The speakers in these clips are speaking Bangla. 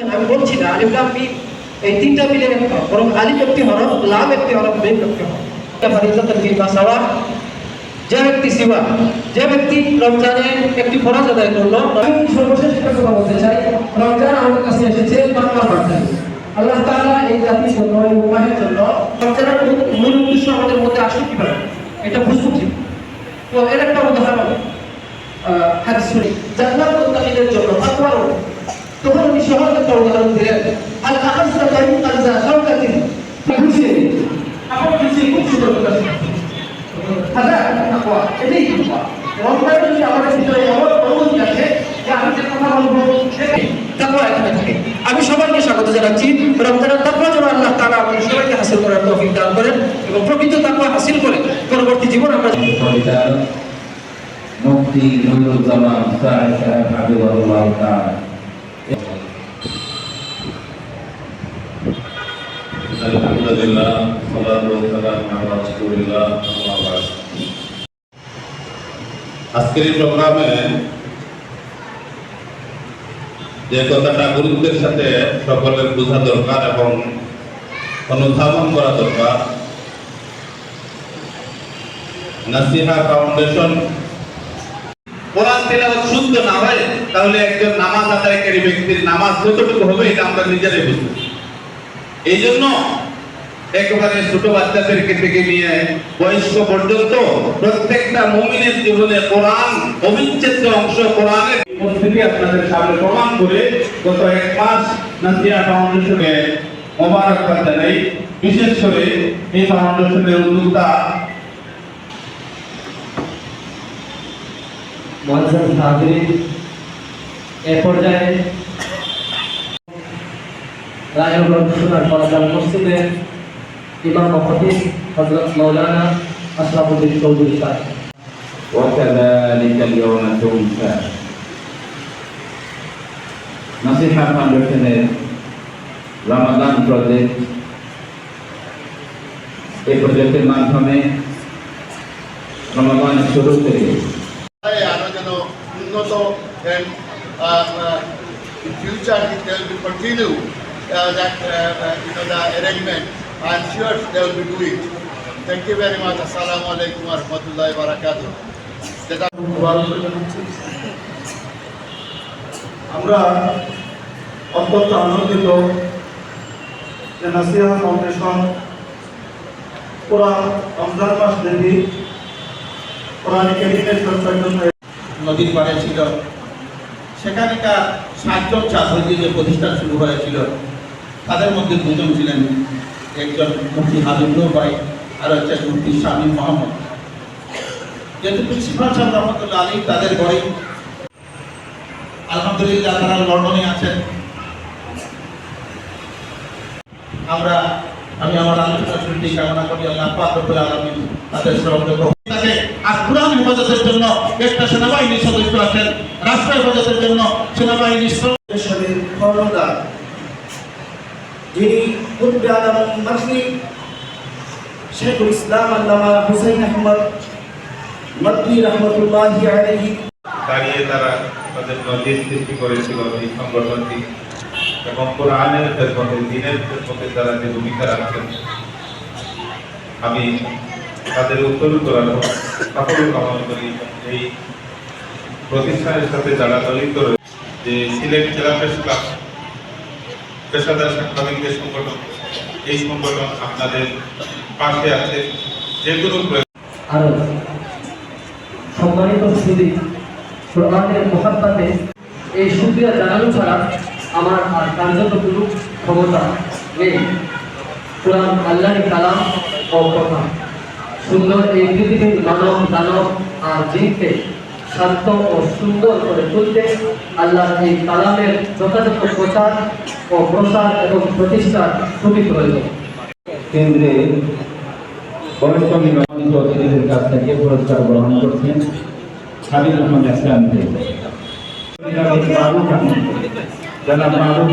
আমি বলছি না আলিফ লাম মিম এই তিনটা মিলে একটা, বরং আলিফ একটি হরফ, লাম একটি হরফ, মিম একটি হরফ। ফারিজাতুন ফিমা সাওয়া, যে ব্যক্তি সিওয়া, যে ব্যক্তি রমজানে একটি ফরজ আদায় করলো। আমি সর্বশেষ একটা কথা বলতে চাই, রমজান আমাদের কাছে এসেছে বাংলা ভাষায়। আল্লাহ তাআলা এই জাতির জন্য, এই উম্মাহের জন্য রমজানের মূল উদ্দেশ্য আমাদের মধ্যে আসলে কিভাবে এটা বুঝবো ঠিক। তো এর একটা উদাহরণ হাদিস শুনি, জান্নাত মুত্তাকিদের জন্য তাকওয়ার, তখন উনি সহজ একটা উদাহরণ দিলেন, আল আখাযা তারিকান যা শাওকাতিন, বুঝিয়ে আপনি বুঝিয়ে খুব সুন্দর কথা শুনছেন। হাজা তাকওয়া, এটাই তাকওয়া। রমজানে যদি আমাদের ভিতরে এমন অনুভূতি আসে যে আমি যে কথা বলবো সেটাই তাকওয়া এখানে থাকে। আমি সবাইকে স্বাগত জানাচ্ছি। রমজানের তাকওয়া যেন আল্লাহ তাআলা আমাদের সবাইকে হাসিল করার তৌফিক দান করেন এবং প্রকৃত তাকওয়া হাসিল করে পরবর্তী জীবন আমরা মুফতি নুরুজ্জামান সাহেব হাফিজাহুল্লাহ তাআলা। আলহামদুলিল্লাহ, সালাতু ওয়াসসালামু আলা রাসূলিল্লাহ, আম্মা বা'দ। আজকের এই প্রোগ্রামে যে কথাটা গুরুত্বের সাথে সকলের বোঝা দরকার এবং অনুধাবন করা দরকার, নাসিহা ফাউন্ডেশন কোরআন তেলাওয়াত শুদ্ধ না হয় তাহলে একজন নামাজ আদায়কারী ব্যক্তির নামাজ কতটুকু হবে এটা আমরা নিজেরাই বুঝবো। এই জন্য একেবারে ছোট বাচ্চাদেরকে থেকে নিয়ে বয়স্ক পর্যন্ত প্রত্যেকটা মুমিনের জীবনে কোরআন অবিচ্ছেদ্য অংশ। কোরআনের উপস্থিতি আপনাদের সামনে প্রমাণ করে গত এক মাস নাসিহা ফাউন্ডেশনকে মোবারকবাদ জানাই। বিশেষ করে এই ফাউন্ডেশনের উদ্যোক্তা মুআজ্জাজ হাজিরিন, এ পর্যায়ে রায়গঞ্জ সোনার পরাদান মসজিদের ইমাম ও খতিব হযরত মাওলানা আশরাফুদ্দিন চৌধুরী সাহেব। ওয়াকাযালিকা আল-ইয়াওমা তুনসা। নাসিহা ফাউন্ডেশনের রমাদান প্রজেক্ট, এই প্রজেক্টের মাধ্যমে রমাদানের শুরু থেকে আরো যেন উন্নত and in future they will be continue that the arrangement. I am sure they will be doing. Thank you very much. Assalamu alaikum wa rahmatullahi wa barakatuh. আমরা অত্যন্ত আনন্দিত যে নাসিহা ফাউন্ডেশন পুরা রমজান মাস ব্যাপী কোরআন কারীমের চর্চার জন্য নদীর পাড়ে ছিল। সেখানকার 60 জন ছাত্রী যে প্রতিষ্ঠান শুরু হয়েছিল তাদের মধ্যে দুজন ছিলেন, একজন মুফতি হাবিবুর ভাই আর হচ্ছে মুফতি শামীম মোহাম্মদ। যেহেতু প্রিন্সিপাল সাহেব রহমতুল্লাহ আলী তাদের ঘরে, আলহামদুলিল্লাহ তারা লন্ডনে আছেন। আমি আমার আলোচনা শুনতে কামনা করি আল্লাহ পাক রব্বুল আলামিন তাদের সহযোগিতা করুন। আর কোরআন হেফাজতের জন্য একটা সেনাবাহিনীর সদস্য আছেন, রাষ্ট্র হেফাজতের জন্য সেনাবাহিনীর দেশের কর্ণধার, যিনি কুতুবে আলম মাসরি শেখুল ইসলাম আল্লামা হুসাইন আহমদ মাদনী রাহমাতুল্লাহি আলাইহি দাঁড়িয়ে তারা তাদের নজির সৃষ্টি করেছিল এই সংগঠনটি এবং কোরআনের খেদমতে, দ্বীনের খেদমতে তারা যে ভূমিকা রাখছেন, আমি তাদের উত্তরোত্তর সাফল্য কামনা করি। এই প্রতিষ্ঠানের সাথে যারা জড়িত রয়েছে, যে সিলেট জেলা প্রেস ক্লাব, পেশাদার সাংবাদিকদের সংগঠন, এই সংগঠন আপনাদের পাশে আছে। যে কোনো আর সম্মানিত সুদী, কোরআনের মহাব্বতে এই শুকরিয়া জানানো ছাড়া আমার আর কার্যকর ক্ষমতা নেই। কোরআন আল্লাহর কালাম ও কথা, সুন্দর এই পৃথিবীর মানব দানব আর জিনকে শান্ত ও সুন্দর করে তুলতে আল্লাহর এই কালামের যথাযথ প্রচার ও প্রসার এবং প্রতিষ্ঠার খুবই প্রয়োজন। কেন্দ্রে বরিষ্ঠ নির্বাচিত অতিথিদের কাছ থেকে পুরস্কার গ্রহণ করছেন হাবিব আহমদ ইসলাম জনাব মাহবুব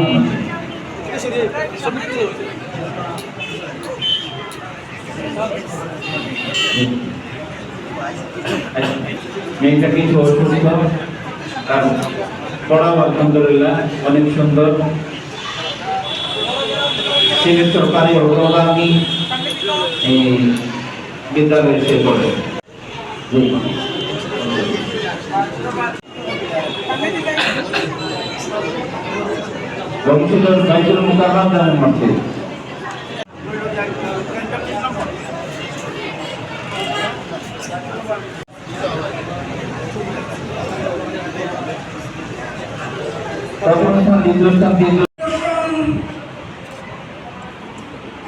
মেয়েটা কিছু অসুস্থ, তার পড়াও আলহামদুলিল্লাহ অনেক সুন্দর। সিলেট সরকারি অগ্রগামী বিদ্যালয়ে সে পড়ে। ভবিষ্যতের বাইতুল মুকাররম জানেন মসজিদ।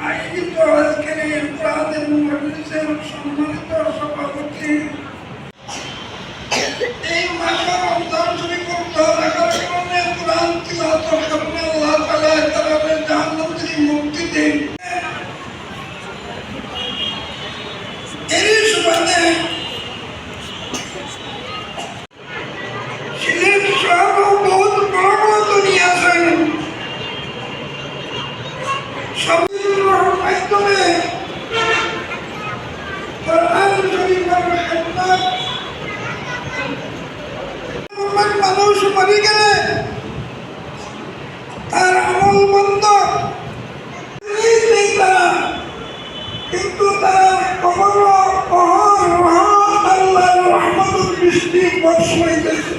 আয়োজিত আজকের এই প্রাণের মজলিসের সম্মানিত সভাপতি, এই মাসে রমজান শরীফ রাখার কারণে কোরআন তিলাওয়াতের কারণে আল্লাহ তাআলা তাদের জাহান্নাম থেকে মুক্তি দেন। এরই সুবাদে সিলেট শহরও বহুত বড় বড় দুনিয়া আছেন, মাধ্যমে কোরআন শরীফের খেদমত মানুষ মরে গেলে তার আমল বন্ধ নেই তারা, কিন্তু তার কবর আল্লাহর রহমতের বৃষ্টি বর্ষণ হইতেছে।